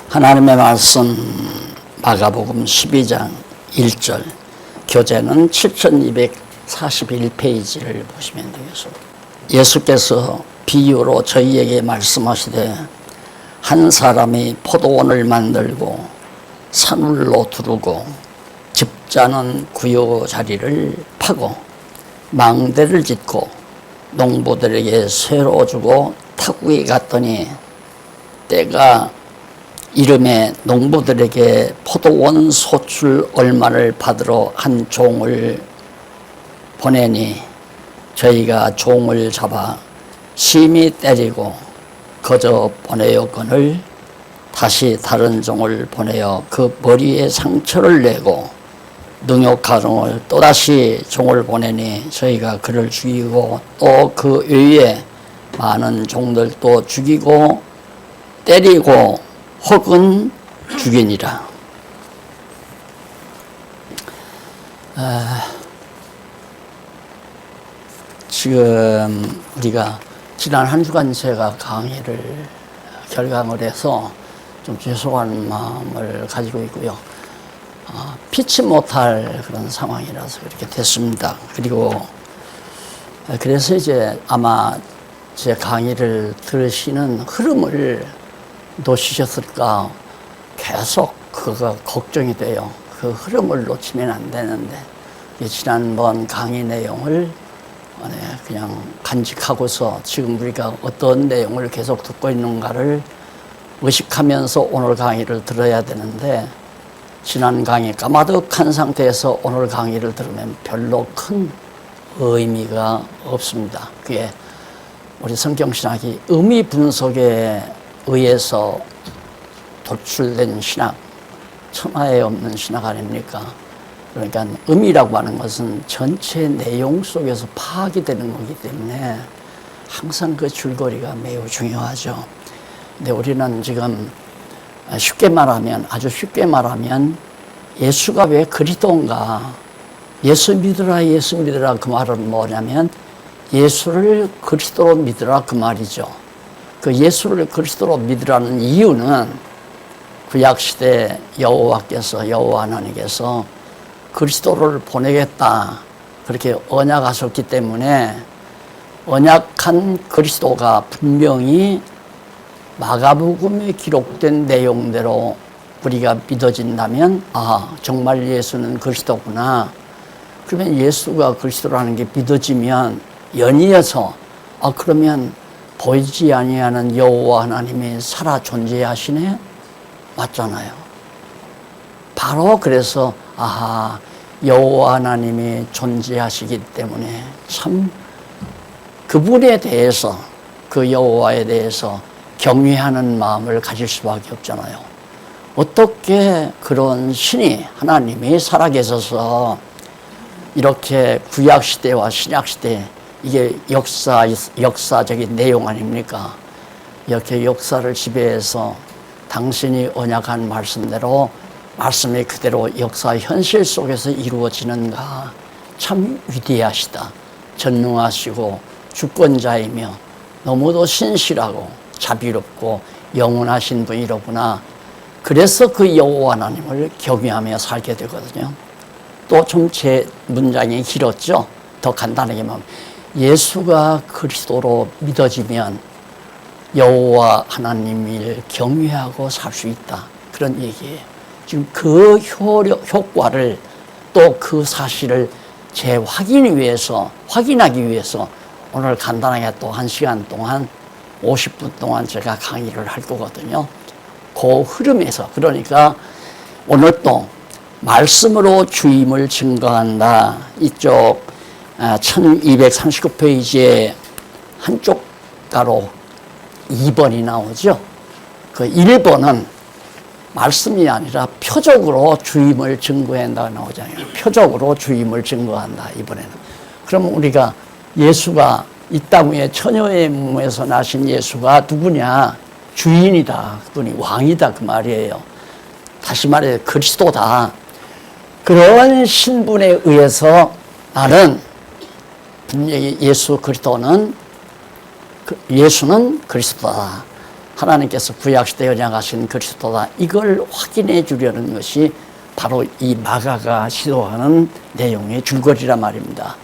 하나님의 말씀 마가복음 12장 1절, 교재는 7241페이지를 보시면 되겠습니다. 예수께서 비유로 저희에게 말씀하시되 한 사람이 포도원을 만들고 산울로 두르고 집자는 구유 자리를 파고 망대를 짓고 농부들에게 쇠로 주고 타국에 갔더니 때가 이름에 농부들에게 포도원 소출 얼마를 받으러 한 종을 보내니 저희가 종을 잡아 심히 때리고 거저 보내었거늘 다시 다른 종을 보내어 그 머리에 상처를 내고 능욕하노을 또다시 종을 보내니 저희가 그를 죽이고 또 그 외에 많은 종들도 죽이고 때리고 혹은 죽이니라. 지금 우리가 지난 한 주간 제가 강의를 결강을 해서 좀 죄송한 마음을 가지고 있고요. 피치 못할 그런 상황이라서 그렇게 됐습니다. 그리고 그래서 이제 아마 제 강의를 들으시는 흐름을 놓치셨을까 계속 그거 걱정이 돼요. 그 흐름을 놓치면 안 되는데 지난번 강의 내용을 그냥 간직하고서 지금 우리가 어떤 내용을 계속 듣고 있는가를 의식하면서 오늘 강의를 들어야 되는데 지난 강의 까마득한 상태에서 오늘 강의를 들으면 별로 큰 의미가 없습니다. 그게 우리 성경신학이 의미 분석에 의해서 도출된 신학, 천하에 없는 신학 아닙니까? 그러니까 의미라고 하는 것은 전체 내용 속에서 파악이 되는 거기 때문에 항상 그 줄거리가 매우 중요하죠. 근데 우리는 지금 쉽게 말하면, 아주 쉽게 말하면 예수가 왜 그리스도인가? 예수 믿으라, 예수 믿으라 그 말은 뭐냐면 예수를 그리스도로 믿으라 그 말이죠. 그 예수를 그리스도로 믿으라는 이유는 구약시대 여호와 하나님께서 그리스도를 보내겠다 그렇게 언약하셨기 때문에 언약한 그리스도가 분명히 마가복음에 기록된 내용대로 우리가 믿어진다면 정말 예수는 그리스도구나. 그러면 예수가 그리스도라는 게 믿어지면 연이어서 그러면 보이지 아니하는 여호와 하나님이 살아 존재하시네? 맞잖아요. 바로 그래서 여호와 하나님이 존재하시기 때문에 참 그분에 대해서, 그 여호와에 대해서 경외하는 마음을 가질 수밖에 없잖아요. 어떻게 그런 신이, 하나님이 살아계셔서 이렇게 구약시대와 신약시대, 이게 역사적인 내용 아닙니까? 이렇게 역사를 지배해서 당신이 언약한 말씀대로 말씀이 그대로 역사 현실 속에서 이루어지는가? 참 위대하시다. 전능하시고 주권자이며 너무도 신실하고 자비롭고 영원하신 분이로구나. 그래서 그 여호와 하나님을 경외하며 살게 되거든요. 또 좀 제 문장이 길었죠. 더 간단하게 말하면 예수가 그리스도로 믿어지면 여호와 하나님을 경외하고 살 수 있다. 그런 얘기예요. 지금 그 효과를 또 그 사실을 확인하기 위해서 오늘 간단하게 또 1시간 동안 50분 동안 제가 강의를 할 거거든요. 그 흐름에서, 그러니까 오늘 또 말씀으로 주임을 증거한다. 이쪽 1239페이지에 한쪽 가로 2번이 나오죠. 그 1번은 말씀이 아니라 표적으로 주임을 증거한다가 나오잖아요. 표적으로 주임을 증거한다, 이번에는. 그럼 우리가 예수가 이 땅 위에 처녀의 몸에서 나신 예수가 누구냐? 주인이다. 그분이 왕이다. 그 말이에요. 다시 말해 그리스도다. 그런 신분에 의해서 나는 분명히 예수는 그리스도다 하나님께서 구약시대에 연약하신 그리스도다, 이걸 확인해 주려는 것이 바로 이 마가가 시도하는 내용의 줄거리란 말입니다.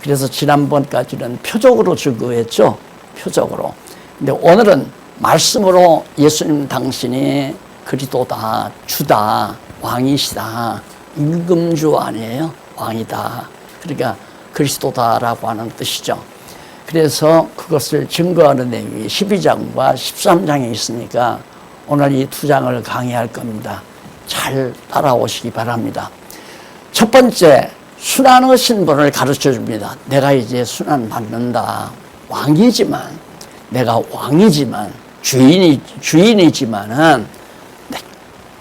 그래서 지난번까지는 표적으로 증거했죠. 표적으로. 근데 오늘은 말씀으로 예수님 당신이 그리스도다, 주다, 왕이시다, 임금주 아니에요? 왕이다. 그러니까 그리스도다라고 하는 뜻이죠. 그래서 그것을 증거하는 내용이 12장과 13장에 있으니까 오늘 이 두 장을 강의할 겁니다. 잘 따라오시기 바랍니다. 첫 번째, 순환의 신분을 가르쳐 줍니다. 내가 이제 순환 받는다. 왕이지만, 내가 왕이지만, 주인이지만은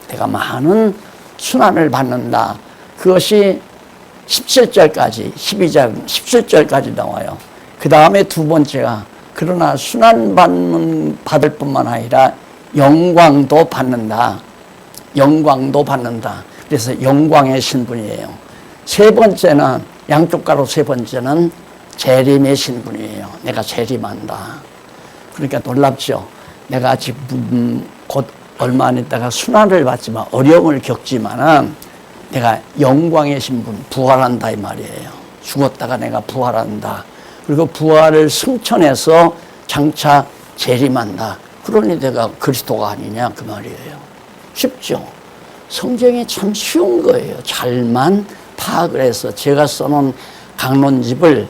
내가 많은 순환을 받는다. 그것이 17절까지, 12장 17절까지 나와요. 그 다음에 두 번째가, 그러나 순환 받을 뿐만 아니라 영광도 받는다. 영광도 받는다. 그래서 영광의 신분이에요. 세 번째는, 양쪽 가로 세 번째는 재림의 신분이에요. 내가 재림한다. 그러니까 놀랍죠. 내가 지금 곧 얼마 안 있다가 순환을 받지만, 어려움을 겪지만은 내가 영광의 신분, 부활한다 이 말이에요. 죽었다가 내가 부활한다. 그리고 부활을 승천해서 장차 재림한다. 그러니 내가 그리스도가 아니냐 그 말이에요. 쉽죠. 성경이 참 쉬운 거예요. 잘만 파악을 해서. 제가 써놓은 강론집을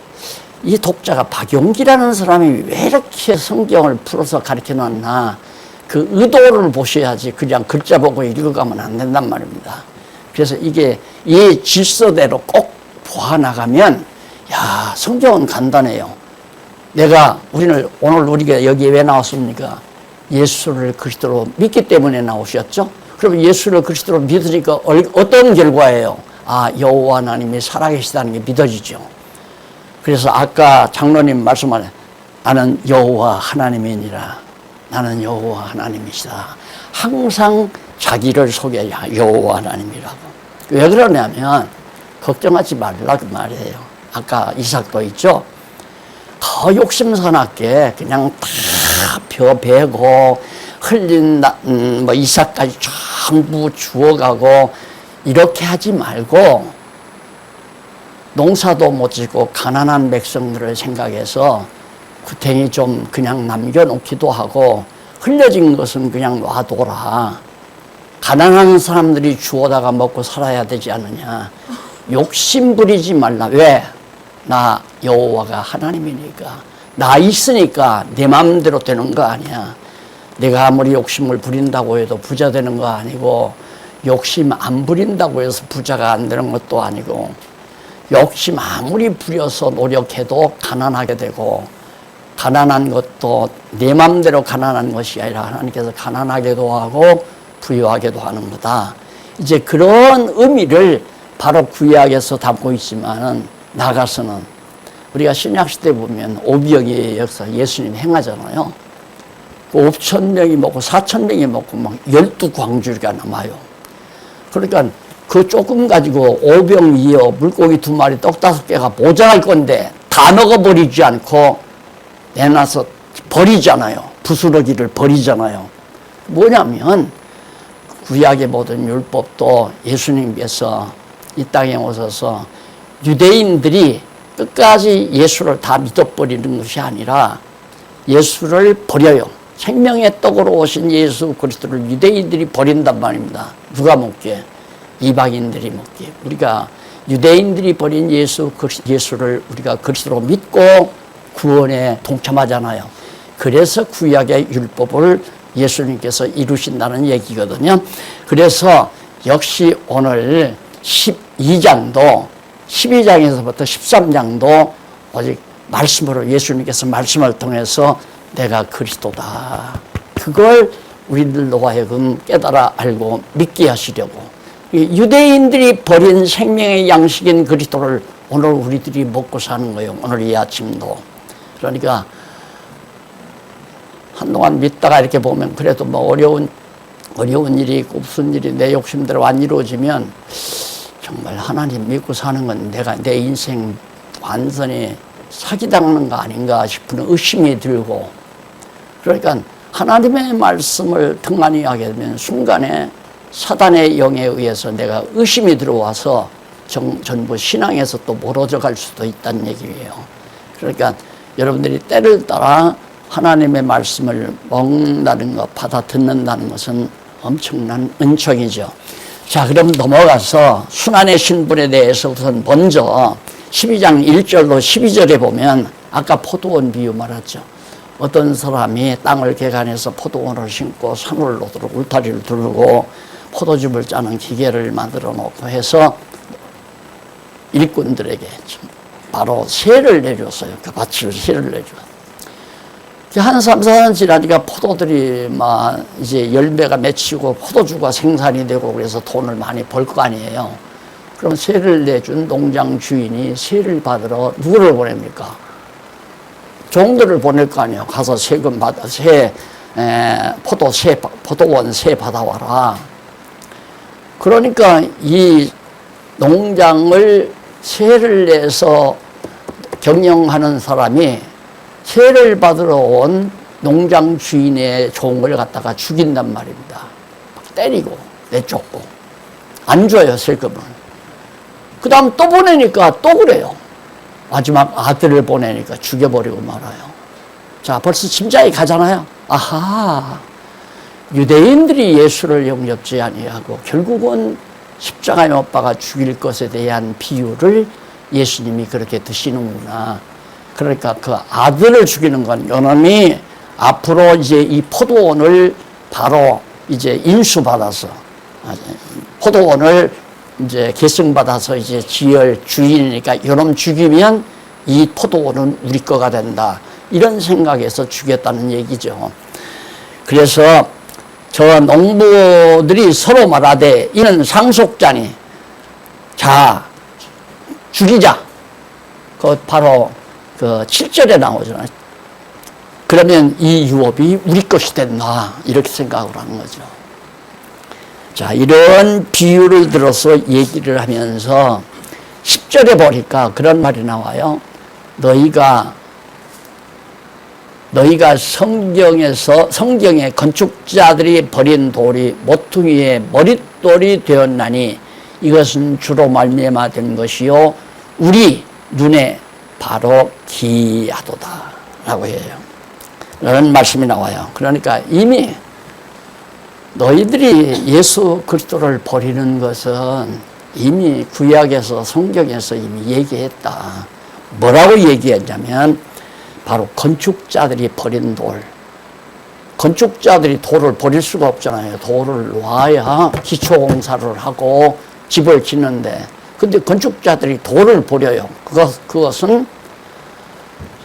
이 독자가 박용기라는 사람이 왜 이렇게 성경을 풀어서 가르쳐 놨나, 그 의도를 보셔야지 그냥 글자 보고 읽어가면 안 된단 말입니다. 그래서 이게 이 질서대로 꼭 보아나가면, 야, 성경은 간단해요. 오늘 우리가 여기에 왜 나왔습니까? 예수를 그리스도로 믿기 때문에 나오셨죠? 그럼 예수를 그리스도로 믿으니까 어떤 결과예요? 아, 여호와 하나님이 살아계시다는 게 믿어지죠. 그래서 아까 장로님 말씀하신, 나는 여호와 하나님이니라. 나는 여호와 하나님이시다. 항상 자기를 소개해야 여호와 하나님이라고. 왜 그러냐면 걱정하지 말라 그 말이에요. 아까 이삭도 있죠. 더 욕심사납게 그냥 다 베고 흘린 이삭까지 전부 주워가고 이렇게 하지 말고, 농사도 못 짓고 가난한 백성들을 생각해서 구탱이 좀 그냥 남겨놓기도 하고, 흘려진 것은 그냥 놔둬라. 가난한 사람들이 주워다가 먹고 살아야 되지 않느냐. 욕심 부리지 말라. 왜? 나 여호와가 하나님이니까. 나 있으니까 내 마음대로 되는 거 아니야. 내가 아무리 욕심을 부린다고 해도 부자 되는 거 아니고, 욕심 안 부린다고 해서 부자가 안 되는 것도 아니고, 욕심 아무리 부려서 노력해도 가난하게 되고, 가난한 것도 내 마음대로 가난한 것이 아니라 하나님께서 가난하게도 하고 부유하게도 하는 거다. 이제 그런 의미를 바로 구약에서 담고 있지만은, 나가서는 우리가 신약시대 보면 오병이의 역사 예수님 행하잖아요. 5,000명이 먹고 4,000명이 먹고 막 12광주리가 남아요. 그러니까 그 조금 가지고 오병이어 물고기 2마리 떡 5개가 모자랄 건데 다 먹어버리지 않고 내놔서 버리잖아요. 부스러기를 버리잖아요. 뭐냐면 구약의 모든 율법도 예수님께서 이 땅에 오셔서 유대인들이 끝까지 예수를 다 믿어버리는 것이 아니라 예수를 버려요. 생명의 떡으로 오신 예수 그리스도를 유대인들이 버린단 말입니다. 누가 먹게? 이방인들이 먹게. 우리가 유대인들이 버린 예수를 우리가 그리스도로 믿고 구원에 동참하잖아요. 그래서 구약의 율법을 예수님께서 이루신다는 얘기거든요. 그래서 역시 오늘 12장도 12장에서부터 13장도 오직 말씀으로, 예수님께서 말씀을 통해서 내가 그리스도다, 그걸 우리들로 하여금 깨달아 알고 믿게 하시려고, 유대인들이 버린 생명의 양식인 그리스도를 오늘 우리들이 먹고 사는 거예요. 오늘 이 아침도. 그러니까 한동안 믿다가 이렇게 보면 그래도 뭐 어려운 일이 있고 무슨 일이 내 욕심대로 안 이루어지면 정말 하나님 믿고 사는 건 내 인생 완전히 사기당하는 거 아닌가 싶은 의심이 들고, 그러니까 하나님의 말씀을 등한히 하게 되면 순간에 사단의 영에 의해서 내가 의심이 들어와서 전부 신앙에서 또 멀어져 갈 수도 있다는 얘기예요. 그러니까 여러분들이 때를 따라 하나님의 말씀을 먹는다는 것, 받아 듣는다는 것은 엄청난 은총이죠. 자, 그럼 넘어가서 순환의 신분에 대해서 우선 먼저 12장 1절로 12절에 보면 아까 포도원 비유 말했죠. 어떤 사람이 땅을 개간해서 포도원을 심고 산을 놓도록 울타리를 두르고 포도즙을 짜는 기계를 만들어 놓고 해서 일꾼들에게 바로 세를 내줬어요. 그 밭을 세를 내줘. 한 3, 4년 지나니까 포도들이 막 이제 열매가 맺히고 포도주가 생산이 되고 그래서 돈을 많이 벌 거 아니에요. 그럼 세를 내준 농장 주인이 세를 받으러 누구를 보냅니까? 종들을 보낼 거 아니에요. 가서 세금 받아, 포도원 세 받아와라. 그러니까 이 농장을 세를 내서 경영하는 사람이 세를 받으러 온 농장 주인의 종을 갖다가 죽인단 말입니다. 때리고 내쫓고 안 줘요, 세금을. 그 다음 또 보내니까 또 그래요. 마지막 아들을 보내니까 죽여버리고 말아요. 자, 벌써 짐작이 가잖아요. 아하, 유대인들이 예수를 영접지 아니하고 결국은 십자가에 못 박아 죽일 것에 대한 비유를 예수님이 그렇게 드시는구나. 그러니까 그 아들을 죽이는 건 요놈이 앞으로 이제 이 포도원을 바로 이제 인수받아서 포도원을 이제 계승받아서 이제 지을 주인이니까 요놈 죽이면 이 포도원은 우리 거가 된다. 이런 생각에서 죽였다는 얘기죠. 그래서 저 농부들이 서로 말하되 이는 상속자니 자 죽이자. 그 바로 그 7절에 나오잖아요. 그러면 이 유업이 우리 것이 된다. 이렇게 생각을 하는 거죠. 자, 이런 비유를 들어서 얘기를 하면서 10절에 보니까 그런 말이 나와요. 너희가 성경에 건축자들이 버린 돌이 모퉁이의 머릿돌이 되었나니 이것은 주로 말미암아 된 것이요 우리 눈에 바로 기하도다 라고 해요. 이런 말씀이 나와요. 그러니까 이미 너희들이 예수 그리스도를 버리는 것은 이미 구약에서 성경에서 이미 얘기했다. 뭐라고 얘기했냐면 바로 건축자들이 버린 돌. 건축자들이 돌을 버릴 수가 없잖아요. 돌을 놓아야 기초공사를 하고 집을 짓는데 근데 건축자들이 돌을 버려요. 그것은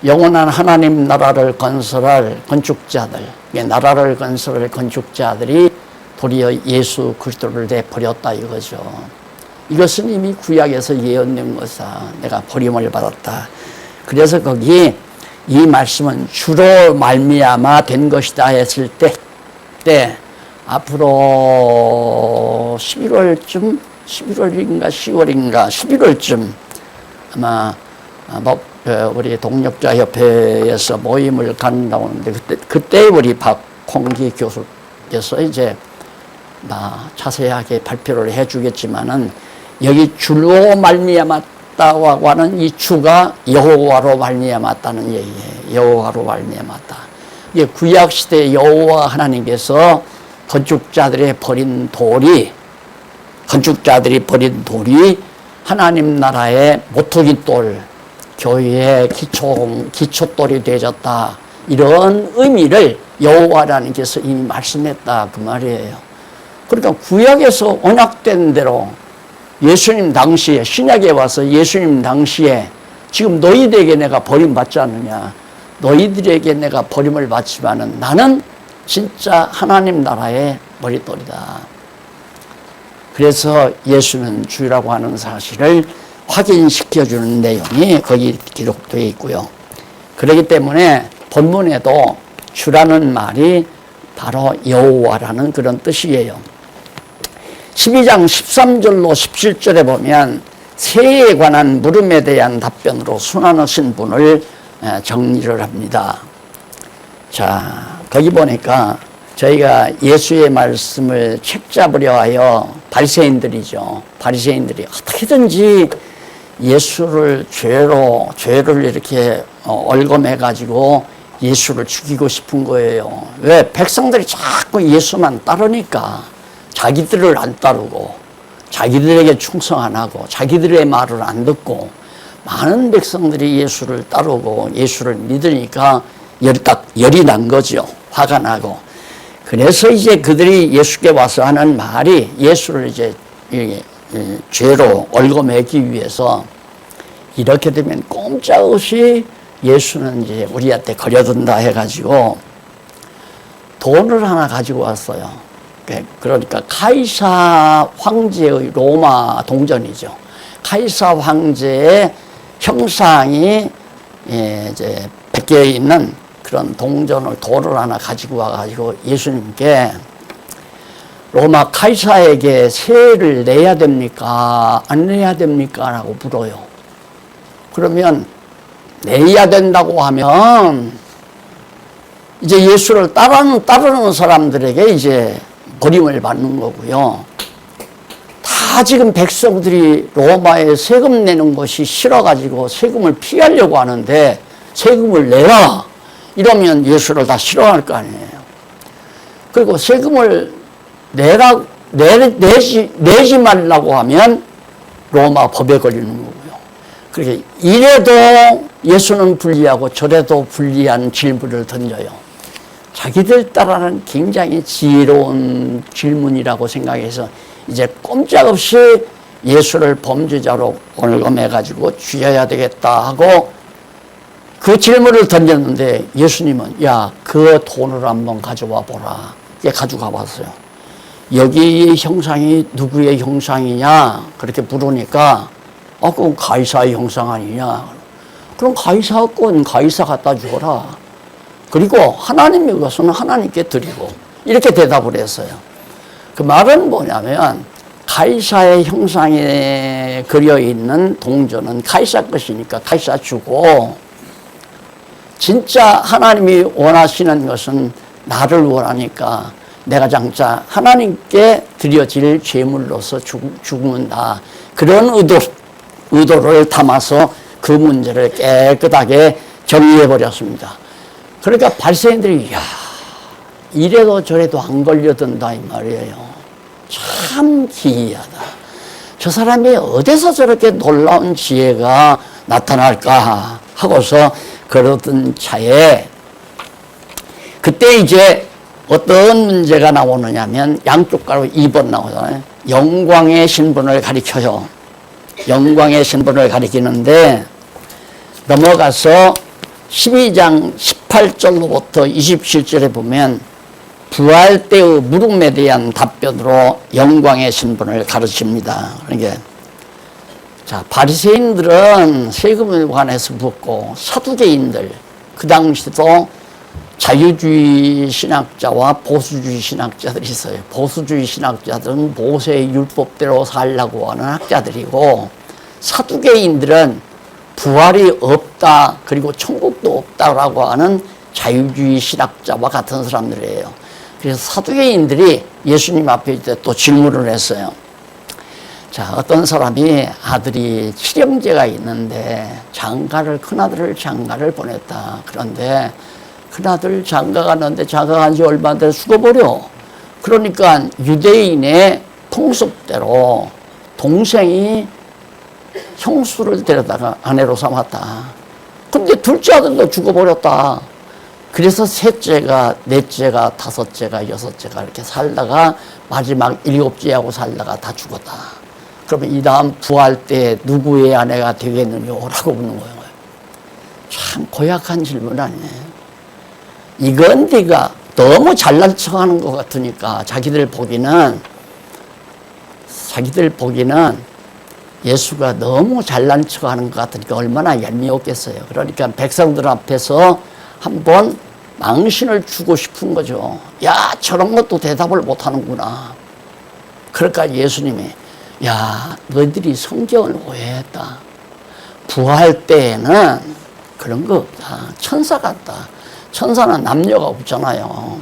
영원한 하나님 나라를 건설할 건축자들, 나라를 건설할 건축자들이 도리어 예수 그리스도를 내버렸다 이거죠. 이것은 이미 구약에서 예언된 것이다. 내가 버림을 받았다. 그래서 거기 이 말씀은 주로 말미암아 된 것이다 했을 때 앞으로 11월인가 10월쯤 아마 우리 동력자협회에서 모임을 간다고 하는데 그때 우리 박홍기 교수께서 이제 자세하게 발표를 해주겠지만은 여기 주로 말미암았다고 하는 이 주가 여호와로 말미암았다는 얘기예요. 여호와로 말미암았다. 이게 구약 시대 여호와 하나님께서 건축자들이 버린 돌이 하나님 나라의 모퉁이돌, 교회의 기초돌이 되어졌다. 이런 의미를 여호와라는께서 이미 말씀했다 그 말이에요. 그러니까 구약에서 언약된 대로 예수님 당시에 신약에 와서 예수님 당시에 지금 너희들에게 내가 버림받지 않느냐. 너희들에게 내가 버림을 받지만은 나는 진짜 하나님 나라의 머릿돌이다. 그래서 예수는 주라고 하는 사실을 확인시켜주는 내용이 거기 기록되어 있고요. 그렇기 때문에 본문에도 주라는 말이 바로 여호와라는 그런 뜻이에요. 12장 13절로 17절에 보면 새에 관한 물음에 대한 답변으로 순환하신 분을 정리를 합니다. 자, 거기 보니까 저희가 예수의 말씀을 책잡으려 하여 바리새인들이죠. 바리새인들이 어떻게든지 예수를 죄를 이렇게 얼검해 가지고 예수를 죽이고 싶은 거예요. 왜? 백성들이 자꾸 예수만 따르니까 자기들을 안 따르고 자기들에게 충성 안 하고 자기들의 말을 안 듣고 많은 백성들이 예수를 따르고 예수를 믿으니까 열이 난 거죠. 화가 나고. 그래서 이제 그들이 예수께 와서 하는 말이 예수를 이제 죄로 얽어매기 위해서 이렇게 되면 꼼짝없이 예수는 이제 우리한테 거려든다 해가지고 돈을 하나 가지고 왔어요. 그러니까 카이사 황제의 로마 동전이죠. 카이사 황제의 형상이 이제 베껴 있는 그런 돈을 하나 가지고 와가지고 예수님께 로마 카이사에게 세를 내야 됩니까? 안 내야 됩니까? 라고 물어요. 그러면 내야 된다고 하면 이제 예수를 따르는 사람들에게 이제 버림을 받는 거고요. 다 지금 백성들이 로마에 세금 내는 것이 싫어가지고 세금을 피하려고 하는데 세금을 내라 이러면 예수를 다 싫어할 거 아니에요. 그리고 세금을 내지 말라고 하면 로마 법에 걸리는 거고요. 그렇게 이래도 예수는 불리하고 저래도 불리한 질문을 던져요. 자기들 따라는 굉장히 지혜로운 질문이라고 생각해서 이제 꼼짝없이 예수를 범죄자로 얽어매가지고 죽여야 되겠다 하고 그 질문을 던졌는데 예수님은 야, 그 돈을 한번 가져와 보라. 이게 가져가 봤어요. 여기 형상이 누구의 형상이냐 그렇게 물으니까 그건 가이사의 형상 아니냐. 그럼 가이사 건 가이사 갖다 주어라. 그리고 하나님의 것은 하나님께 드리고 이렇게 대답을 했어요. 그 말은 뭐냐면 가이사의 형상에 그려있는 동전은 가이사 것이니까 가이사 주고 진짜 하나님이 원하시는 것은 나를 원하니까 내가 장차 하나님께 드려질 제물로서 죽는다. 그런 의도를 담아서 그 문제를 깨끗하게 정리해버렸습니다. 그러니까 바리새인들이 야, 이래도 저래도 안 걸려든다 이 말이에요. 참 기이하다. 저 사람이 어디서 저렇게 놀라운 지혜가 나타날까 하고서 그러던 차에 그때 이제 어떤 문제가 나오느냐면 양쪽 가로 2번 나오잖아요. 영광의 신분을 가리켜요. 영광의 신분을 가리키는데 넘어가서 12장 18절로부터 27절에 보면 부활 때의 물음에 대한 답변으로 영광의 신분을 가르칩니다. 그러니까 자, 바리새인들은 세금에 관해서 묻고 사두개인들 그 당시도 자유주의 신학자와 보수주의 신학자들이 있어요. 보수주의 신학자들은 모세의 율법대로 살라고 하는 학자들이고 사두개인들은 부활이 없다 그리고 천국도 없다라고 하는 자유주의 신학자와 같은 사람들이에요. 그래서 사두개인들이 예수님 앞에 이제 또 질문을 했어요. 자, 어떤 사람이 아들이 칠형제가 있는데 큰아들을 장가를 보냈다. 그런데 큰아들 장가 갔는데 장가 간 지 얼마 안 돼서 죽어버려. 그러니까 유대인의 풍습대로 동생이 형수를 데려다가 아내로 삼았다. 근데 둘째 아들도 죽어버렸다. 그래서 셋째가, 넷째가, 다섯째가, 여섯째가 이렇게 살다가 마지막 일곱째하고 살다가 다 죽었다. 그러면 이 다음 부활 때 누구의 아내가 되겠느냐라고 묻는 거예요. 참 고약한 질문 아니에요. 이건 네가 너무 잘난 척하는 것 같으니까 자기들 보기는 예수가 너무 잘난 척하는 것 같으니까 얼마나 얄미웠겠어요. 그러니까 백성들 앞에서 한번 망신을 주고 싶은 거죠. 야, 저런 것도 대답을 못하는구나. 그러니까 예수님이 야, 너희들이 성경을 오해했다. 부활 때에는 그런 거 없다. 천사 같다. 천사는 남녀가 없잖아요.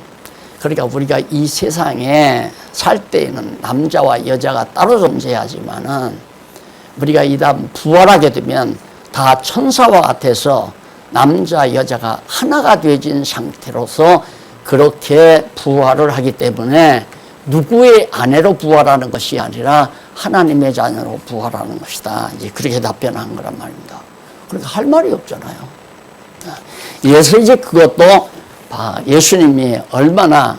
그러니까 우리가 이 세상에 살 때에는 남자와 여자가 따로 존재하지만은 우리가 이 다음 부활하게 되면 다 천사와 같아서 남자 여자가 하나가 되어진 상태로서 그렇게 부활을 하기 때문에 누구의 아내로 부활하는 것이 아니라 하나님의 자녀로 부활하는 것이다. 이제 그렇게 답변한 거란 말입니다. 그러니까 할 말이 없잖아요. 그래서 이제 그것도 예수님이 얼마나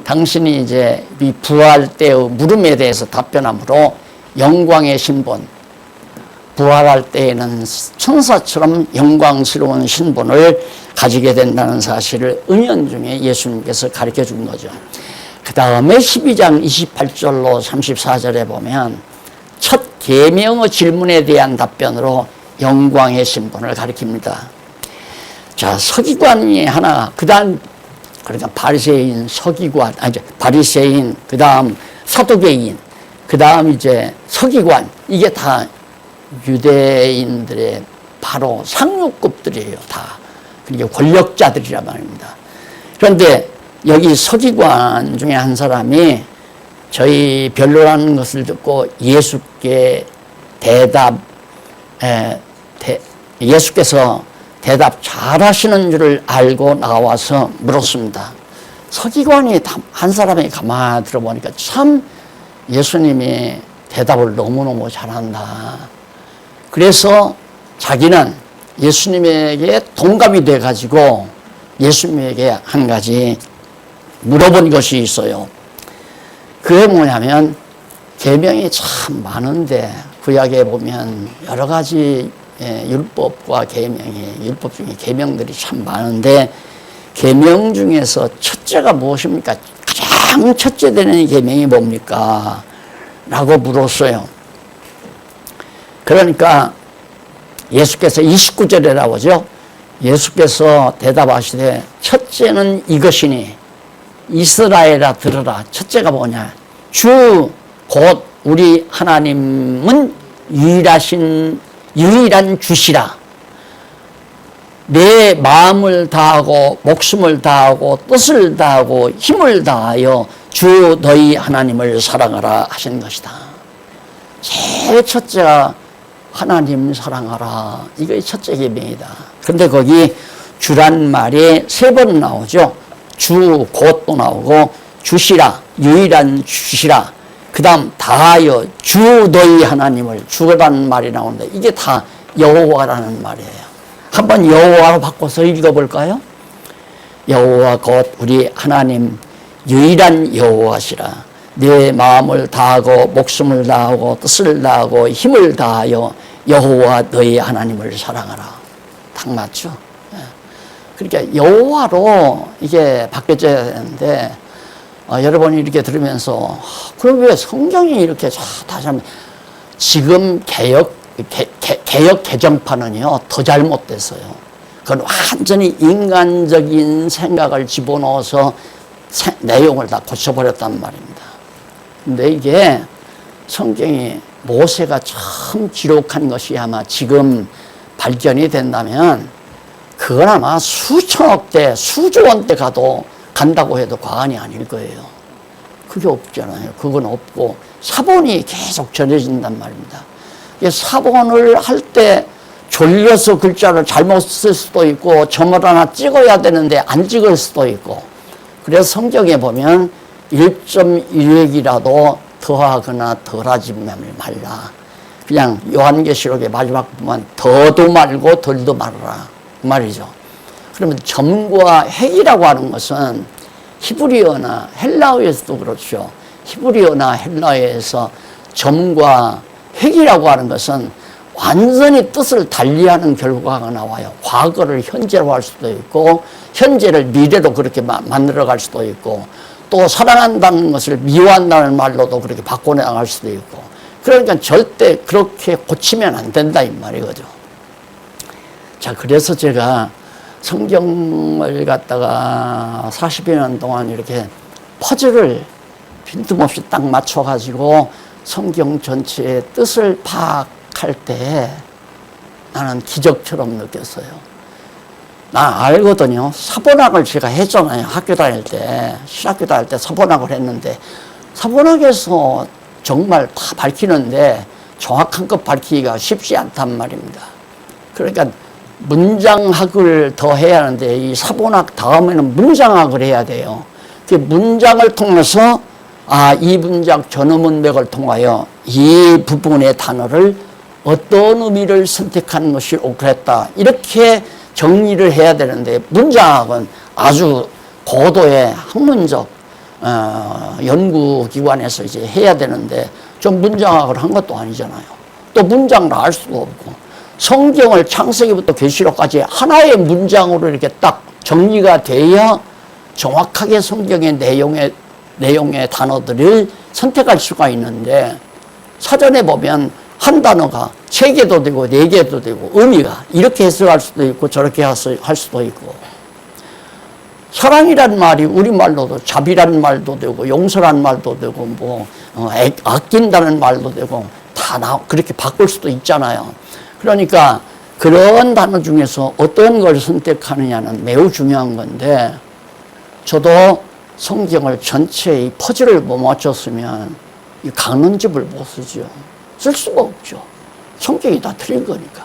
당신이 이제 이 부활 때의 물음에 대해서 답변함으로 영광의 신분, 부활할 때에는 천사처럼 영광스러운 신분을 가지게 된다는 사실을 은연중에 예수님께서 가르쳐 준 거죠. 그 다음에 12장 28절로 34절에 보면 첫 계명의 질문에 대한 답변으로 영광의 신분을 가리킵니다. 자, 서기관이 하나, 그 다음, 그러니까 바리새인, 서기관, 바리새인, 그 다음 사두개인, 그 다음 이제 서기관, 이게 다 유대인들의 바로 상류급들이에요, 다. 그러니까 권력자들이란 말입니다. 그런데 여기 서기관 중에 한 사람이 저희 변론하는 것을 듣고 예수께 예수께서 대답 잘 하시는 줄을 알고 나와서 물었습니다. 서기관이 한 사람이 가만히 들어보니까 참 예수님이 대답을 너무너무 잘한다. 그래서 자기는 예수님에게 동감이 돼가지고 예수님에게 한 가지 물어본 것이 있어요. 그게 뭐냐면 계명이 참 많은데 구약에 보면 여러 가지 율법과 율법 중에 계명들이 참 많은데 계명 중에서 첫째가 무엇입니까? 가장 첫째 되는 계명이 뭡니까? 라고 물었어요. 그러니까 예수께서 29절에 나오죠. 예수께서 대답하시되 첫째는 이것이니 이스라엘아 들으라. 첫째가 뭐냐? 주 곧 우리 하나님은 유일한 주시라. 내 마음을 다하고 목숨을 다하고 뜻을 다하고 힘을 다하여 주 너희 하나님을 사랑하라 하신 것이다. 제일 첫째가 하나님 사랑하라. 이게 첫째 계명이다. 그런데 거기 주란 말이 3번 나오죠. 주 곧도 나오고 주시라, 유일한 주시라. 그 다음 다하여 주 너희 하나님을, 주란 말이 나오는데 이게 다 여호와라는 말이에요. 한번 여호와로 바꿔서 읽어볼까요? 여호와 곧 우리 하나님 유일한 여호와시라. 내 마음을 다하고 목숨을 다하고 뜻을 다하고 힘을 다하여 여호와 너희 하나님을 사랑하라. 딱 맞죠? 그러니까 여호와로 이게 바뀌어져야 되는데 여러분이 이렇게 들으면서 그럼 왜 성경이 이렇게 다시 한번 지금 개혁 개정판은요 더 잘못됐어요. 그건 완전히 인간적인 생각을 집어넣어서 내용을 다 고쳐버렸단 말입니다. 근데 이게 성경이 모세가 처음 기록한 것이 아마 지금 발견이 된다면 그건 아마 수천억 대, 수조원 대 간다고 해도 과언이 아닐 거예요. 그게 없잖아요. 그건 없고 사본이 계속 전해진단 말입니다. 사본을 할 때 졸려서 글자를 잘못 쓸 수도 있고 점을 하나 찍어야 되는데 안 찍을 수도 있고 그래서 성경에 보면 1.1획이라도 더하거나 덜하지 말라. 그냥 요한계시록의 마지막 보면 더도 말고 덜도 말아라 그 말이죠. 그러면 점과 획이라고 하는 것은 히브리어나 헬라어에서도 그렇죠. 히브리어나 헬라어에서 점과 획이라고 하는 것은 완전히 뜻을 달리하는 결과가 나와요. 과거를 현재로 할 수도 있고 현재를 미래로 그렇게 만들어 갈 수도 있고 또 사랑한다는 것을 미워한다는 말로도 그렇게 바꿔나갈 수도 있고 그러니까 절대 그렇게 고치면 안 된다 이 말이거죠. 자, 그래서 제가 성경을 갖다가 40여 년 동안 이렇게 퍼즐을 빈틈없이 딱 맞춰가지고 성경 전체의 뜻을 파악할 때 나는 기적처럼 느꼈어요. 나 알거든요. 사본학을 제가 했잖아요. 학교 다닐 때, 신학교 다닐 때 사본학을 했는데, 사본학에서 정말 다 밝히는데 정확한 것 밝히기가 쉽지 않단 말입니다. 그러니까 문장학을 더 해야 하는데, 이 사본학 다음에는 문장학을 해야 돼요. 그 문장을 통해서 이 문장 전어문맥을 통하여 이 부분의 단어를 어떤 의미를 선택하는 것이 옳겠다, 이렇게 정리를 해야 되는데, 문장학은 아주 고도의 학문적 연구기관에서 이제 해야 되는데, 좀 문장학을 한 것도 아니잖아요. 또 문장을 알 수도 없고, 성경을 창세기부터 계시록까지 하나의 문장으로 이렇게 딱 정리가 돼야 정확하게 성경의 내용의 단어들을 선택할 수가 있는데, 사전에 보면 한 단어가 3개도 되고 4개도 되고 의미가 이렇게 해석할 수도 있고 저렇게 할 수도 있고, 사랑이란 말이 우리말로도 자비라는 말도 되고 용서라는 말도 되고 아낀다는 말도 되고 다 그렇게 바꿀 수도 있잖아요. 그러니까 그런 단어 중에서 어떤 걸 선택하느냐는 매우 중요한 건데, 저도 성경을 전체의 퍼즐을 못 맞췄으면 이 강론집을 못 쓰죠. 쓸 수가 없죠. 성격이 다 틀린 거니까.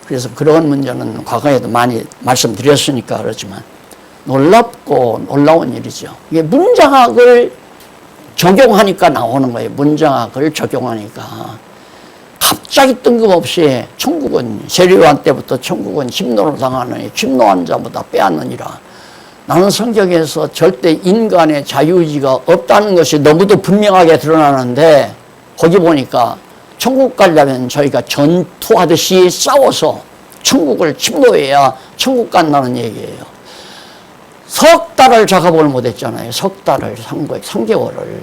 그래서 그런 문제는 과거에도 많이 말씀드렸으니까 그렇지만 놀랍고 놀라운 일이죠. 이게 문장학을 적용하니까 나오는 거예요. 문장학을 적용하니까. 갑자기 뜬금없이 천국은 세례요한 때부터 천국은 침노를 당하느니 침노한 자보다 빼앗느니라. 나는 성경에서 절대 인간의 자유의지가 없다는 것이 너무도 분명하게 드러나는데, 거기 보니까 천국 가려면 저희가 전투하듯이 싸워서 천국을 침노해야 천국 간다는 얘기예요. 석 달을 작업을 못했잖아요. 석 달을, 3개월을.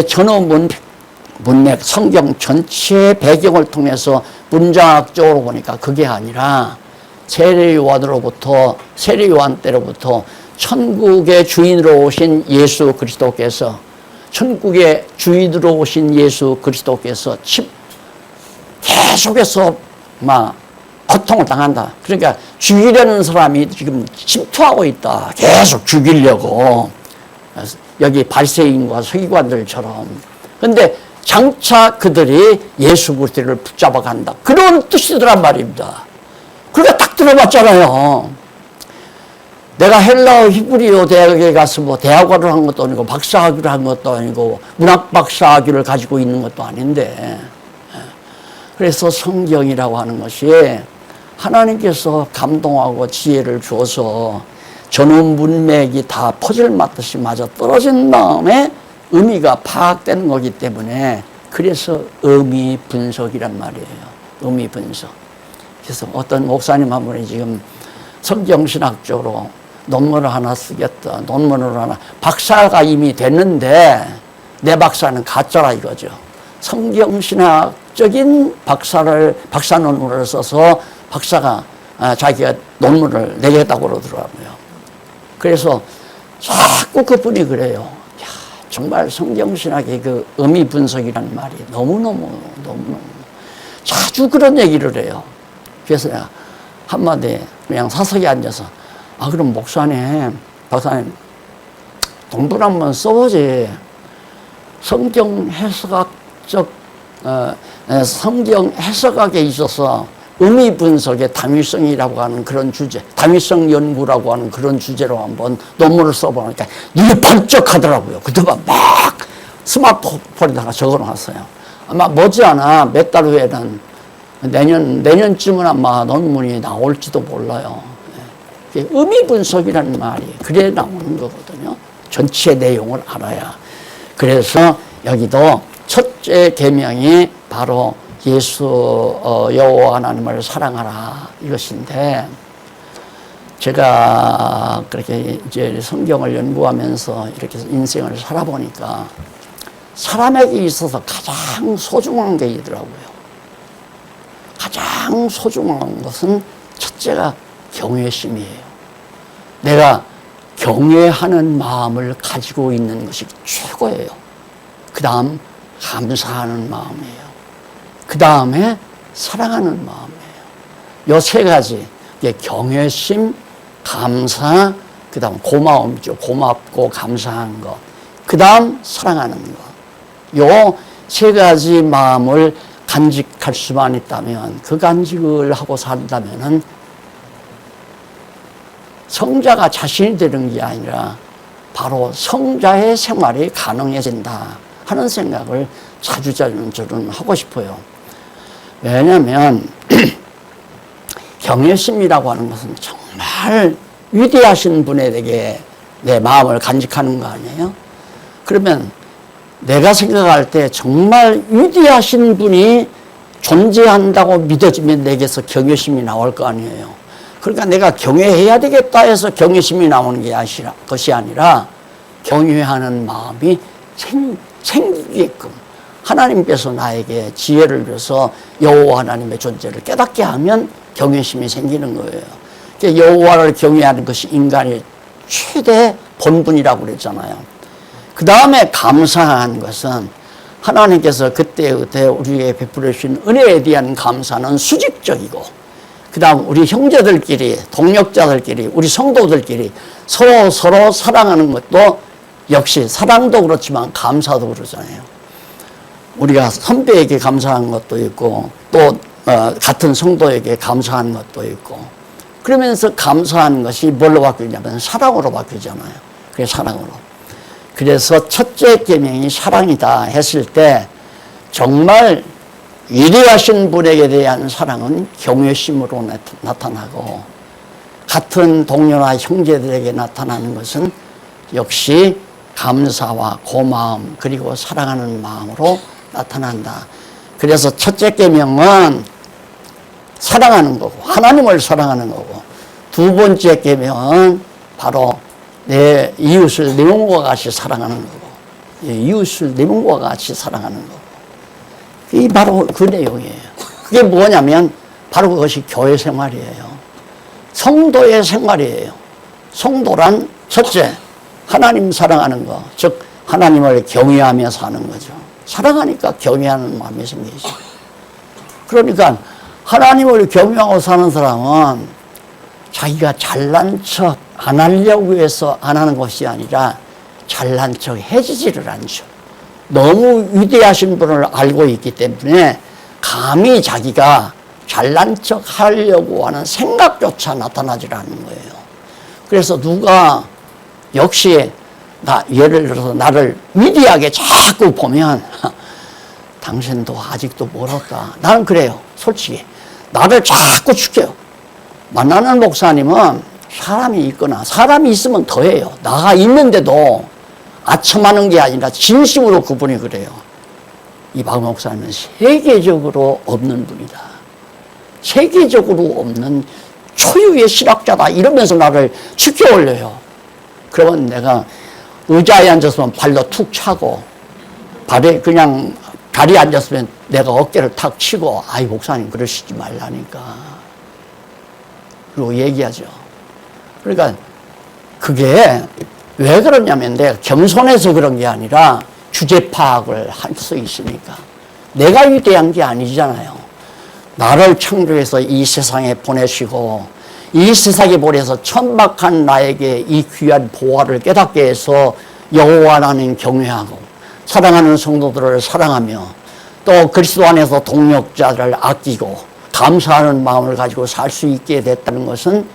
전어 문맥, 성경 전체 배경을 통해서 문장학적으로 보니까 그게 아니라 세례요한 때로부터 천국의 주인으로 오신 예수 그리스도께서, 천국의 주인으로 오신 예수 그리스도께서 계속해서 고통을 당한다. 그러니까 죽이려는 사람이 지금 침투하고 있다. 계속 죽이려고. 여기 바리새인과 서기관들처럼. 근데 장차 그들이 예수 그리스도를 붙잡아 간다. 그런 뜻이더란 말입니다. 그러니까 딱 들어봤잖아요. 내가 헬라어 히브리어 대학에 가서 대학원을 한 것도 아니고 박사학위를 한 것도 아니고 문학 박사학위를 가지고 있는 것도 아닌데, 그래서 성경이라고 하는 것이 하나님께서 감동하고 지혜를 주어서 전원 문맥이 다 퍼즐 맞듯이 맞아 떨어진 다음에 의미가 파악되는 거기 때문에, 그래서 의미 분석이란 말이에요. 의미 분석. 그래서 어떤 목사님 한 분이 지금 성경신학적으로 논문을 하나 쓰겠다. 논문을 하나. 박사가 이미 됐는데 내 박사는 가짜라 이거죠. 성경신학적인 박사 논문을 써서 박사가 자기가 논문을 내겠다고 그러더라고요. 그래서 자꾸 그분이 그래요. 야, 정말 성경신학의 그 의미 분석이라는 말이 너무너무 자주 그런 얘기를 해요. 그래서 내가 한마디 그냥 사석에 앉아서, 그럼 목사님, 박사님, 논문 한번 써보지. 성경 해석학에 있어서 의미 분석의 당위성이라고 하는 그런 주제, 당위성 연구라고 하는 그런 주제로 한번 논문을 써보니까 눈이 번쩍 하더라고요. 그동안 막 스마트폰에다가 적어 놨어요. 아마 머지않아 몇 달 후에는 내년쯤은 아마 논문이 나올지도 몰라요. 의미 분석이라는 말이 그래 나오는 거거든요. 전체 내용을 알아야. 그래서 여기도 첫째 계명이 바로 예수 여호와 하나님을 사랑하라 이것인데, 제가 그렇게 이제 성경을 연구하면서 이렇게 인생을 살아보니까 사람에게 있어서 가장 소중한 게 있더라고요. 가장 소중한 것은 첫째가 경외심이에요. 내가 경외하는 마음을 가지고 있는 것이 최고예요. 그 다음 감사하는 마음이에요. 그 다음에 사랑하는 마음이에요. 요 3가지, 경외심, 감사, 그 다음 고마움이죠. 고맙고 감사한 거. 그 다음 사랑하는 거. 요 세 가지 마음을 간직할 수만 있다면, 그 간직을 하고 산다면은 성자가 자신이 되는 게 아니라 바로 성자의 생활이 가능해진다 하는 생각을 자주자주 저는 하고 싶어요. 왜냐하면 경외심이라고 하는 것은 정말 위대하신 분에게 내 마음을 간직하는 거 아니에요? 그러면 내가 생각할 때 정말 위대하신 분이 존재한다고 믿어지면 내게서 경외심이 나올 거 아니에요. 그러니까 내가 경외해야 되겠다 해서 경외심이 나오는 것이 아니라 경외하는 마음이 생기게끔 하나님께서 나에게 지혜를 줘서 여호와 하나님의 존재를 깨닫게 하면 경외심이 생기는 거예요. 여호와를 경외하는 것이 인간의 최대 본분이라고 그랬잖아요. 그 다음에 감사한 것은 하나님께서 그때그때 우리에게 베풀어 주신 은혜에 대한 감사는 수직적이고, 그 다음 우리 형제들끼리, 동역자들끼리, 우리 성도들끼리 서로 사랑하는 것도 역시 사랑도 그렇지만 감사도 그러잖아요. 우리가 선배에게 감사한 것도 있고 또 같은 성도에게 감사한 것도 있고, 그러면서 감사하는 것이 뭘로 바뀌냐면 사랑으로 바뀌잖아요. 그게 사랑으로. 그래서 첫째 계명이 사랑이다 했을 때 정말 위대하신 분에게 대한 사랑은 경외심으로 나타나고, 같은 동료나 형제들에게 나타나는 것은 역시 감사와 고마움 그리고 사랑하는 마음으로 나타난다. 그래서 첫째 계명은 사랑하는 거고, 하나님을 사랑하는 거고, 두 번째 계명은 바로 내 이웃을 내 몸과 같이 사랑하는 거고, 이웃을 내 몸과 같이 사랑하는 거고, 이 바로 그 내용이에요. 그게 뭐냐면 바로 그것이 교회 생활이에요. 성도의 생활이에요. 성도란 첫째 하나님 사랑하는 거, 즉 하나님을 경외하며 사는 거죠. 사랑하니까 경외하는 마음이 생기죠. 그러니까 하나님을 경외하고 사는 사람은 자기가 잘난 척 안 하려고 해서 안 하는 것이 아니라 잘난 척 해지지를 않죠. 너무 위대하신 분을 알고 있기 때문에 감히 자기가 잘난 척 하려고 하는 생각조차 나타나질 않는 거예요. 그래서 누가 역시 예를 들어서 나를 위대하게 자꾸 보면 당신도 아직도 멀었다. 나는 그래요. 솔직히. 나를 자꾸 축해요. 만나는 목사님은 사람이 있거나 사람이 있으면 더해요. 나가 있는데도 아첨하는 게 아니라 진심으로 그분이 그래요. 이 박 목사님은 세계적으로 없는 분이다. 세계적으로 없는 초유의 실학자다. 이러면서 나를 축혀 올려요. 그러면 내가 의자에 앉았으면 발로 툭 차고, 발에 그냥 다리에 앉았으면 내가 어깨를 탁 치고, 아이 목사님 그러시지 말라니까. 그리고 얘기하죠. 그러니까 그게 왜 그러냐면 내가 겸손해서 그런 게 아니라 주제 파악을 할 수 있으니까. 내가 위대한 게 아니잖아요. 나를 창조해서 이 세상에 보내시고 이 세상에 보내서 천박한 나에게 이 귀한 보화를 깨닫게 해서 여호와 하나님 경외하고 사랑하는 성도들을 사랑하며 또 그리스도 안에서 동역자를 아끼고 감사하는 마음을 가지고 살 수 있게 됐다는 것은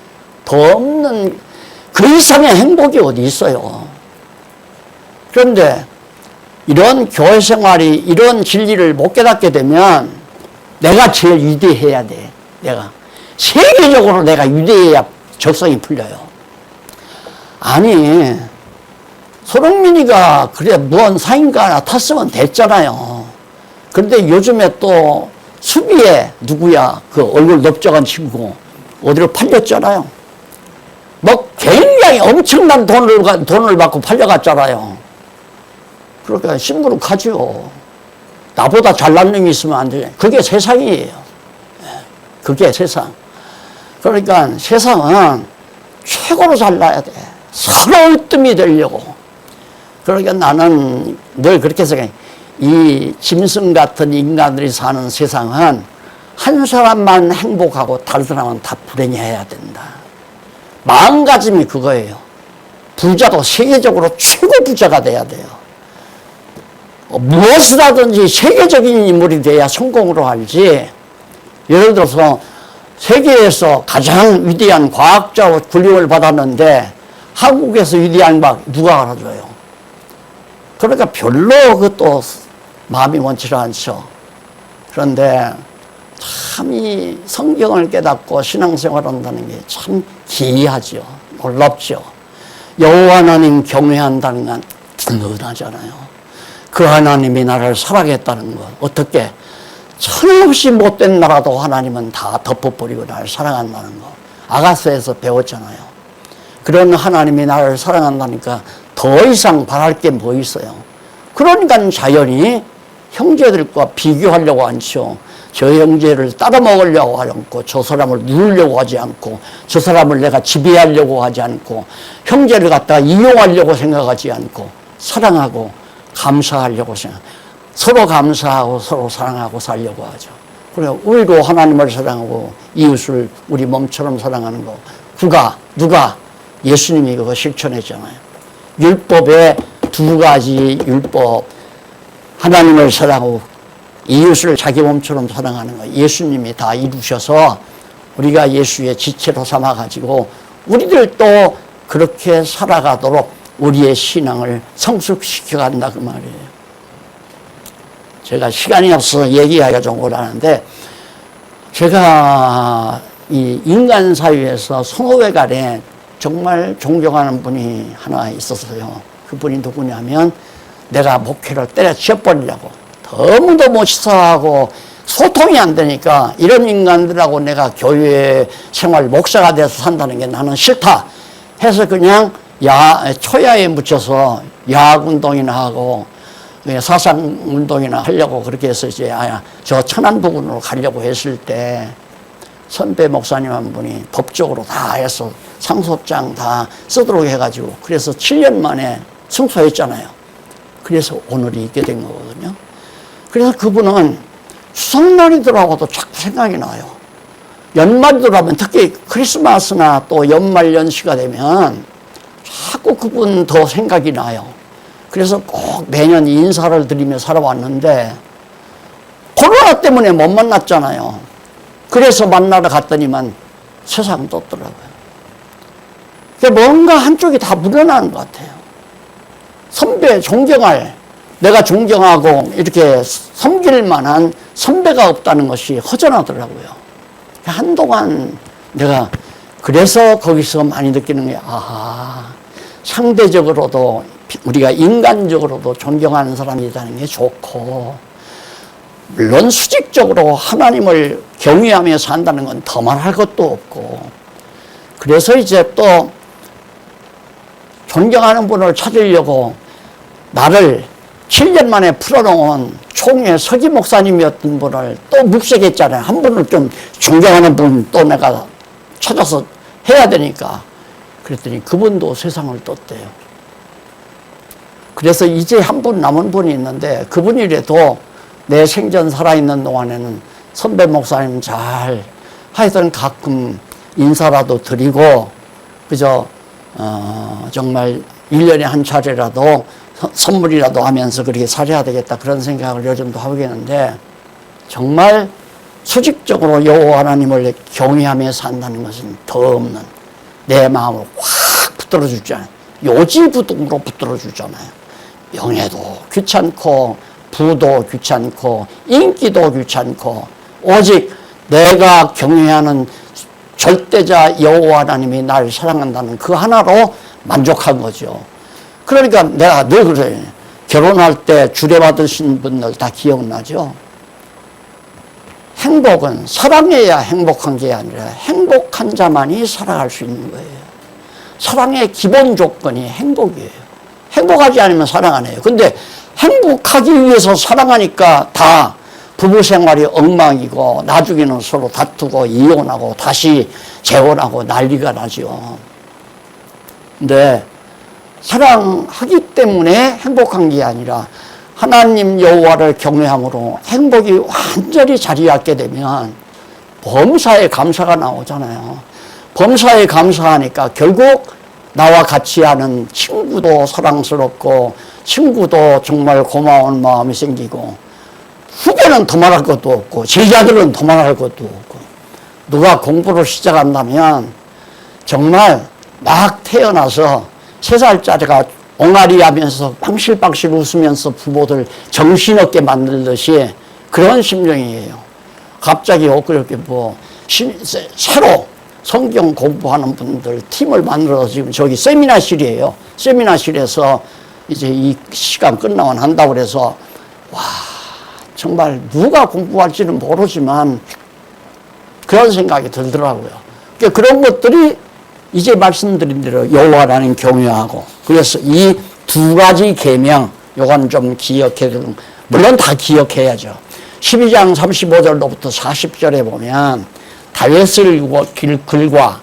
더 없는 그 이상의 행복이 어디 있어요. 그런데 이런 교회 생활이 이런 진리를 못 깨닫게 되면 내가 제일 위대해야 돼. 내가 세계적으로 내가 위대해야 적성이 풀려요. 아니 손흥민이가 그래 무언 상인가 하나 탔으면 됐잖아요. 그런데 요즘에 또 수비에 누구야 그 얼굴 넓적한 친구 어디로 팔렸잖아요. 뭐 굉장히 엄청난 돈을 받고 팔려갔잖아요. 그러니까 심부름하죠. 나보다 잘난 놈이 있으면 안 돼. 그게 세상이에요. 그게 세상. 그러니까 세상은 최고로 잘나야 돼. 서로 으뜸이 되려고. 그러니까 나는 늘 그렇게 생각해. 이 짐승 같은 인간들이 사는 세상은 한 사람만 행복하고 다른 사람은 다 불행해야 된다. 마음가짐이 그거예요. 부자도 세계적으로 최고 부자가 돼야 돼요. 무엇을 하든지 세계적인 인물이 돼야 성공으로 알지. 예를 들어서 세계에서 가장 위대한 과학자로 군림을 받았는데 한국에서 위대한 과학 누가 알아줘요? 그러니까 별로 그것도 마음이 원치 않죠. 그런데 참 이 성경을 깨닫고 신앙생활 한다는 게 참 기이하죠. 놀랍죠. 여호와 하나님 경외한다는 건 든든하잖아요. 그 하나님이 나를 사랑했다는 것. 어떻게? 천없이 못된 나라도 하나님은 다 덮어버리고 나를 사랑한다는 거. 아가서에서 배웠잖아요. 그런 하나님이 나를 사랑한다니까 더 이상 바랄 게 뭐 있어요. 그러니까 자연히 형제들과 비교하려고 않죠. 저 형제를 따라 먹으려고 하지 않고, 저 사람을 누르려고 하지 않고, 저 사람을 내가 지배하려고 하지 않고, 형제를 갖다가 이용하려고 생각하지 않고, 사랑하고 감사하려고 서로 감사하고 서로 사랑하고 살려고 하죠. 그래, 우리도 하나님을 사랑하고 이웃을 우리 몸처럼 사랑하는 거. 누가? 예수님이 그거 실천했잖아요. 율법의 두 가지 율법, 하나님을 사랑하고 이웃을 자기 몸처럼 사랑하는 거 예수님이 다 이루셔서 우리가 예수의 지체로 삼아가지고 우리들도 그렇게 살아가도록 우리의 신앙을 성숙시켜 간다 그 말이에요. 제가 시간이 없어서 얘기하기가 좀 곤란한데, 제가 이 인간 사회에서 20회간에 정말 존경하는 분이 하나 있었어요. 그분이 누구냐면 내가 목회를 때려치워버리려고 너무도 멋있어하고 소통이 안 되니까 이런 인간들하고 내가 교회 생활 목사가 돼서 산다는 게 나는 싫다 해서 그냥 초야에 묻혀서 야학운동이나 하고 사상운동이나 하려고 그렇게 해서 이제 저 천안 부근으로 가려고 했을 때 선배 목사님 한 분이 법적으로 다 해서 상소장 다 쓰도록 해가지고 그래서 7년 만에 승소했잖아요. 그래서 오늘이 있게 된 거거든요. 그래서 그분은 추석날이더라고도 자꾸 생각이 나요. 연말이더라면 특히 크리스마스나 또 연말 연시가 되면 자꾸 그분 더 생각이 나요. 그래서 꼭 매년 인사를 드리며 살아왔는데 코로나 때문에 못 만났잖아요. 그래서 만나러 갔더니만 세상 떴더라고요. 뭔가 한쪽이 다 묻어나는 것 같아요. 선배 존경할, 내가 존경하고 이렇게 섬길 만한 선배가 없다는 것이 허전하더라고요. 한동안 내가 그래서 거기서 많이 느끼는 게 상대적으로도 우리가 인간적으로도 존경하는 사람이 있다는 게 좋고, 물론 수직적으로 하나님을 경외하며 산다는 건 더 말할 것도 없고, 그래서 이제 또 존경하는 분을 찾으려고 나를 7년 만에 풀어놓은 총회 서기 목사님이었던 분을 또 묵색했잖아요. 한 분을 좀 존경하는 분 또 내가 찾아서 해야 되니까. 그랬더니 그분도 세상을 떴대요. 그래서 이제 한 분 남은 분이 있는데 그분이라도 내 생전 살아있는 동안에는 선배 목사님 잘 하여튼 가끔 인사라도 드리고 그저 정말 1년에 한 차례라도 선물이라도 하면서 그렇게 살아야 되겠다 그런 생각을 요즘도 하고 있는데, 정말 수직적으로 여호와 하나님을 경외하며 산다는 것은 더 없는 내 마음을 확 붙들어 주잖아요. 요지부동으로 붙들어 주잖아요. 명예도 귀찮고 부도 귀찮고 인기도 귀찮고 오직 내가 경외하는 절대자 여호와 하나님이 나를 사랑한다는 그 하나로 만족한 거죠. 그러니까 내가 늘 그래요. 결혼할 때 주례받으신 분들 다 기억나죠? 행복은 사랑해야 행복한 게 아니라 행복한 자만이 살아갈 수 있는 거예요. 사랑의 기본 조건이 행복이에요. 행복하지 않으면 사랑 안 해요. 근데 행복하기 위해서 사랑하니까 다 부부 생활이 엉망이고 나중에는 서로 다투고 이혼하고 다시 재혼하고 난리가 나죠. 근데 사랑하기 때문에 행복한 게 아니라 하나님 여호와를 경외함으로 행복이 완전히 자리 잡게 되면 범사에 감사가 나오잖아요. 범사에 감사하니까 결국 나와 같이 하는 친구도 사랑스럽고 친구도 정말 고마운 마음이 생기고 후배는 더 말할 것도 없고 제자들은 더 말할 것도 없고 누가 공부를 시작한다면 정말 막 태어나서 3살짜리가 옹알이 하면서 빵실빵실 웃으면서 부모들 정신없게 만들듯이 그런 심정이에요. 갑자기 엊그저께 새로 성경 공부하는 분들 팀을 만들어서 지금 저기 세미나실이에요. 세미나실에서 이제 이 시간 끝나면 한다고 그래서 와 정말 누가 공부할지는 모르지만 그런 생각이 들더라고요. 그러니까 그런 것들이 이제 말씀드린 대로 여호와라는 경외하고 그래서 이 2가지 계명 요건 좀 기억해 물론 다 기억해야죠. 12장 35절로부터 40절에 보면 다윗을 글과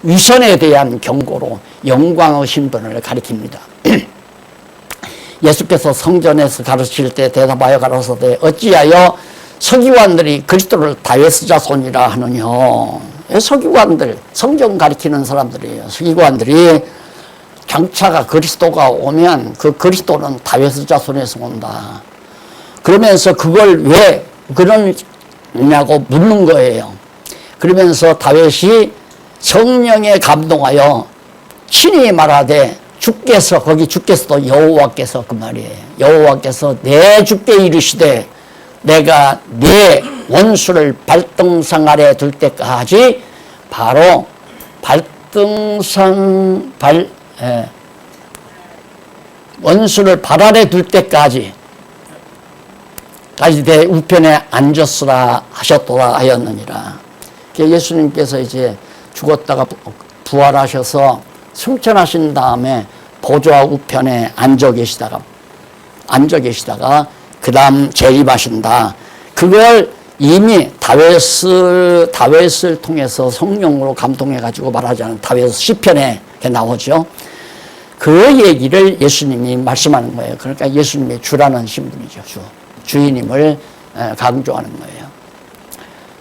위선에 대한 경고로 영광의 신분을 가리킵니다. 예수께서 성전에서 가르칠 때 대답하여 가라사대 어찌하여 서기관들이 그리스도를 다윗의 자손이라 하느냐. 서기관들, 성경 가리키는 사람들이에요. 서기관들이 장차가 그리스도가 오면 그 그리스도는 다윗의 자손에서 온다. 그러면서 그걸 왜 그러냐고 묻는 거예요. 그러면서 다윗이 성령에 감동하여 친히 말하되 주께서 거기 주께서도 여호와께서 그 말이에요. 여호와께서 내 주께 이르시되 내가 네 원수를 발등상 아래 둘 때까지 바로 원수를 발 아래 둘 때까지 내 우편에 앉았으라 하셨도다 하였느니라. 예수님께서 이제 죽었다가 부활하셔서 승천하신 다음에 보좌 우편에 앉아 계시다가 그 다음 재림하신다. 그걸 이미 다윗을 통해서 성령으로 감동해가지고 말하자는 다윗 시편에 나오죠. 그 얘기를 예수님이 말씀하는 거예요. 그러니까 예수님의 주라는 신분이죠. 주인임을 강조하는 거예요.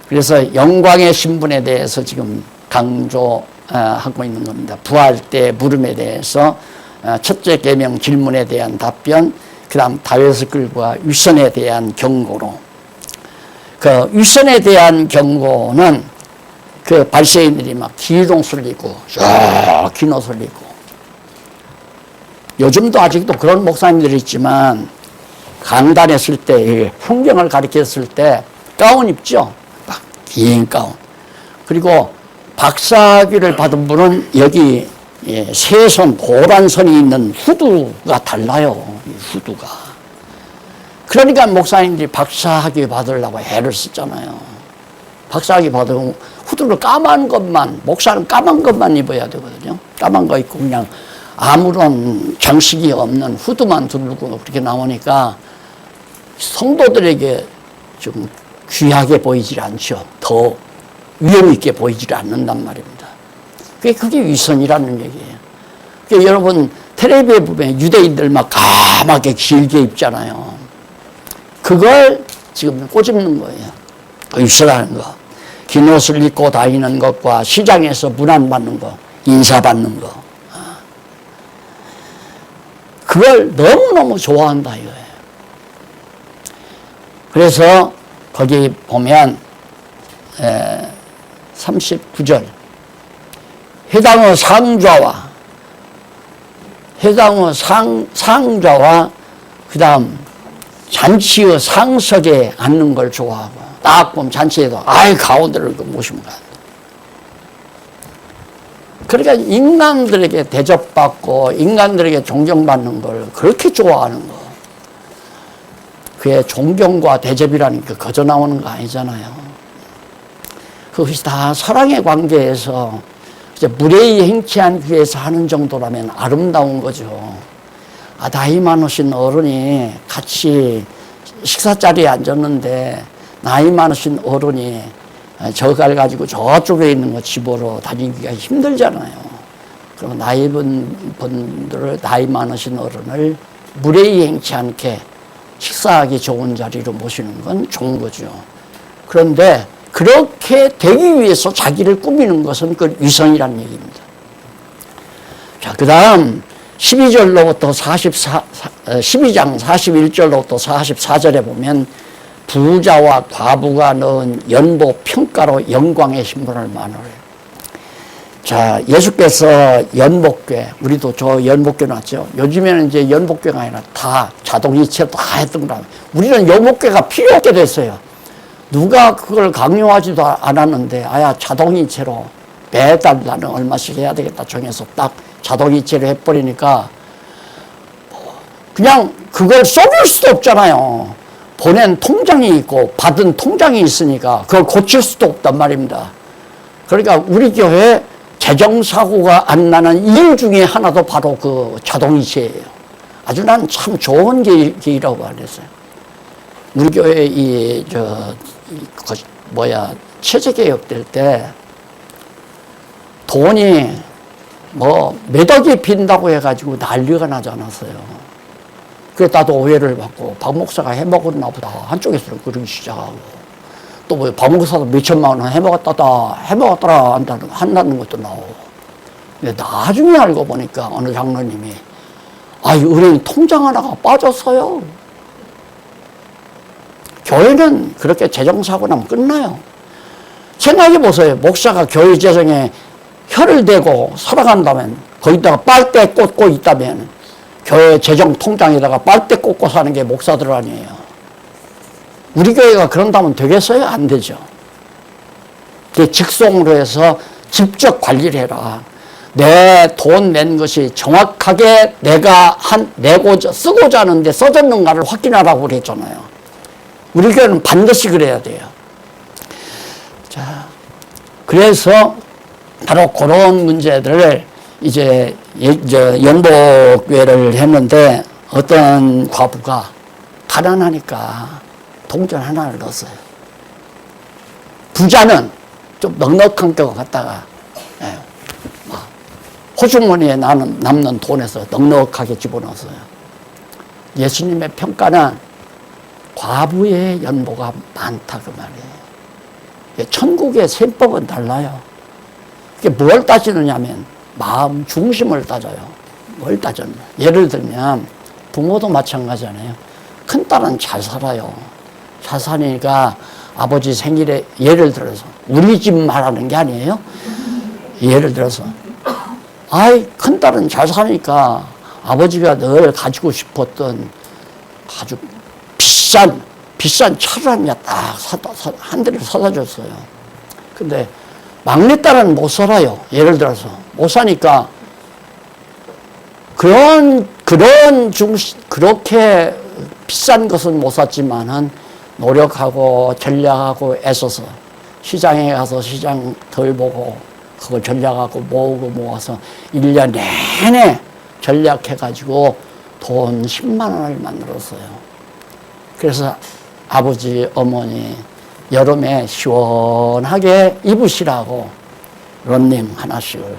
그래서 영광의 신분에 대해서 지금 강조하고 있는 겁니다. 부활 때 물음에 대해서 첫째 계명 질문에 대한 답변, 그 다음 다윗의 글과 위선에 대한 경고로. 그 위선에 대한 경고는 그 바리새인들이 막 기둥 리고 긴 옷을 입고 요즘도 아직도 그런 목사님들이 있지만 강단했을 때 풍경을 가리켰을 때 가운 입죠. 막 긴 가운. 그리고 박사학위를 받은 분은 여기 세선 고란 선이 있는 후두가 달라요. 후두가. 그러니까 목사님들이 박사학위 받으려고 애를 쓰잖아요. 박사학위 받으면 후두를 까만 것만, 목사는 까만 것만 입어야 되거든요. 까만 거 입고 그냥 아무런 장식이 없는 후드만 두르고 그렇게 나오니까 성도들에게 좀 귀하게 보이질 않죠. 더 위험 있게 보이질 않는단 말입니다. 그게 위선이라는 얘기예요. 그러니까 여러분 텔레비에 보면 유대인들 막 까맣게 길게 입잖아요. 그걸 지금 꼬집는 거예요. 위선하는 거. 긴 옷을 입고 다니는 것과 시장에서 문안받는 거, 인사받는 거. 그걸 너무너무 좋아한다 이거예요. 그래서 거기 보면 39절 해당의 상좌와 그 다음 잔치의 상석에 앉는 걸 좋아하고 딱 보면 잔치에도 가운데를 모시면 가. 그러니까 인간들에게 대접받고 인간들에게 존경받는 걸 그렇게 좋아하는 거. 그게 존경과 대접이라는 게 거저 나오는 거 아니잖아요. 그것이 다 사랑의 관계에서 이제 무례히 행치한 위해서 하는 정도라면 아름다운 거죠. 나이 많으신 어른이 같이 식사 자리에 앉았는데 나이 많으신 어른이 저갈 가지고 저쪽에 있는 거 집으로 다니기가 힘들잖아요. 그럼 나이 많으신 어른을 무례히 행치 않게 식사하기 좋은 자리로 모시는 건 좋은 거죠. 그런데 그렇게 되기 위해서 자기를 꾸미는 것은 그 위선이라는 얘기입니다. 자, 그 다음 12절로부터 12장 41절로부터 44절에 보면 부자와 과부가 넣은 연보 평가로 영광의 신분을 말해요. 자, 예수께서 연복궤, 우리도 저 연복궤 놨죠. 요즘에는 이제 연복궤가 아니라 다 자동이체로 다 했던 거라. 우리는 연복궤가 필요 없게 됐어요. 누가 그걸 강요하지도 않았는데, 아야, 자동이체로 매달 나는 얼마씩 해야 되겠다 정해서 딱 자동이체로 해버리니까, 그냥 그걸 써볼 수도 없잖아요. 보낸 통장이 있고, 받은 통장이 있으니까, 그걸 고칠 수도 없단 말입니다. 그러니까 우리 교회 재정사고가 안 나는 일 중에 하나도 바로 그 자동이체예요. 아주 난 참 좋은 계기라고 알았어요. 우리 교회 체제개혁 될 때 돈이 뭐 몇 억이 빈다고 해가지고 난리가 나지 않았어요. 그래서 나도 오해를 받고 박 목사가 해먹었나 보다. 한쪽에서는 그러기 시작하고. 또 뭐 박 목사도 몇천만 원 해먹었더라 한다는 것도 나오고. 근데 나중에 알고 보니까 어느 장로님이 은행 통장 하나가 빠졌어요. 교회는 그렇게 재정사고 나면 끝나요. 생각해 보세요. 목사가 교회 재정에 혀를 대고 살아간다면, 거기다가 빨대 꽂고 있다면, 교회 재정 통장에다가 빨대 꽂고 사는 게 목사들 아니에요. 우리 교회가 그런다면 되겠어요? 안 되죠. 직송으로 해서 직접 관리를 해라. 내 돈 낸 것이 정확하게 내가 쓰고자 하는데 써졌는가를 확인하라고 그랬잖아요. 우리 교회는 반드시 그래야 돼요. 자, 그래서 바로 그런 문제들을 이제 연복궤를 했는데 어떤 과부가 가난하니까 동전 하나를 넣었어요. 부자는 좀 넉넉한 거 갖다가 호주머니에 남는 돈에서 넉넉하게 집어넣었어요. 예수님의 평가는 과부의 연보가 많다 그 말이에요. 천국의 셈법은 달라요. 그게 뭘 따지느냐면 마음 중심을 따져요. 뭘 따졌냐. 예를 들면 부모도 마찬가지잖아요. 큰딸은 잘 살아요. 잘 사니까 아버지 생일에, 예를 들어서 우리 집 말하는 게 아니에요. 예를 들어서 큰딸은 잘 사니까 아버지가 늘 가지고 싶었던 아주 비싼 차를 한 대를 사다 줬어요. 근데 막내딸은 못 살아요. 예를 들어서 못 사니까 그렇게 비싼 것은 못 샀지만은 노력하고 전략하고 애써서 시장에 가서 시장 덜 보고 그걸 전략하고 모으고 모아서 1년 내내 전략해가지고 돈 10만 원을 만들었어요. 그래서 아버지, 어머니 여름에 시원하게 입으시라고 런닝 하나씩을,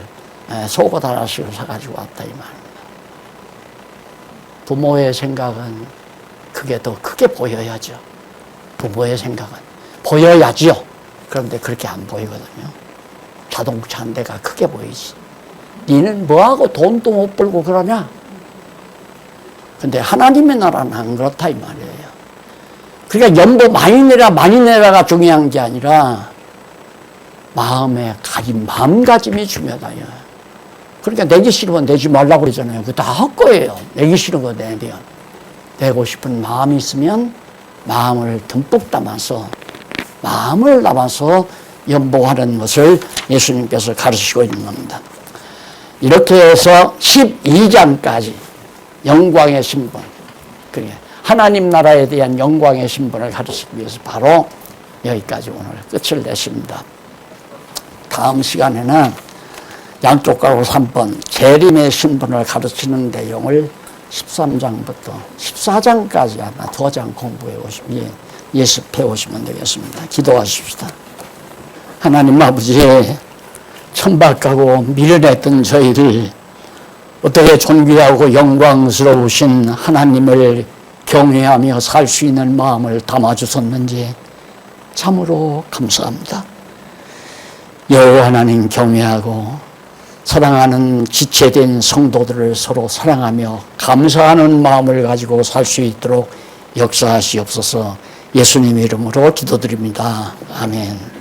속옷 하나씩을 사가지고 왔다 이 말입니다. 부모의 생각은 그게 더 크게 보여야죠. 부모의 생각은 보여야지요. 그런데 그렇게 안 보이거든요. 자동차 한 대가 크게 보이지. 니는 뭐하고 돈도 못 벌고 그러냐? 근데 하나님의 나라는 안 그렇다 이 말이에요. 그러니까 연보 많이 내라가 중요한 게 아니라 마음가짐이 중요하다. 그러니까 내기 싫으면 내지 말라고 그러잖아요. 그거 다 헛거예요. 내기 싫은 거 내면. 내고 싶은 마음이 있으면 마음을 듬뿍 담아서 연보하는 것을 예수님께서 가르치고 있는 겁니다. 이렇게 해서 12장까지 영광의 신분, 하나님 나라에 대한 영광의 신분을 가르치기 위해서 바로 여기까지 오늘 끝을 냈습니다. 다음 시간에는 양쪽 가로 3번 재림의 신분을 가르치는 내용을 13장부터 14장까지 아마 2장 예습해 오시면 되겠습니다. 기도하십시다. 하나님 아버지, 천박하고 미련했던 저희를 어떻게 존귀하고 영광스러우신 하나님을 경외하며 살 수 있는 마음을 담아주셨는지 참으로 감사합니다. 여호와 하나님 경외하고 사랑하는 지체된 성도들을 서로 사랑하며 감사하는 마음을 가지고 살 수 있도록 역사하시옵소서. 예수님 이름으로 기도드립니다. 아멘.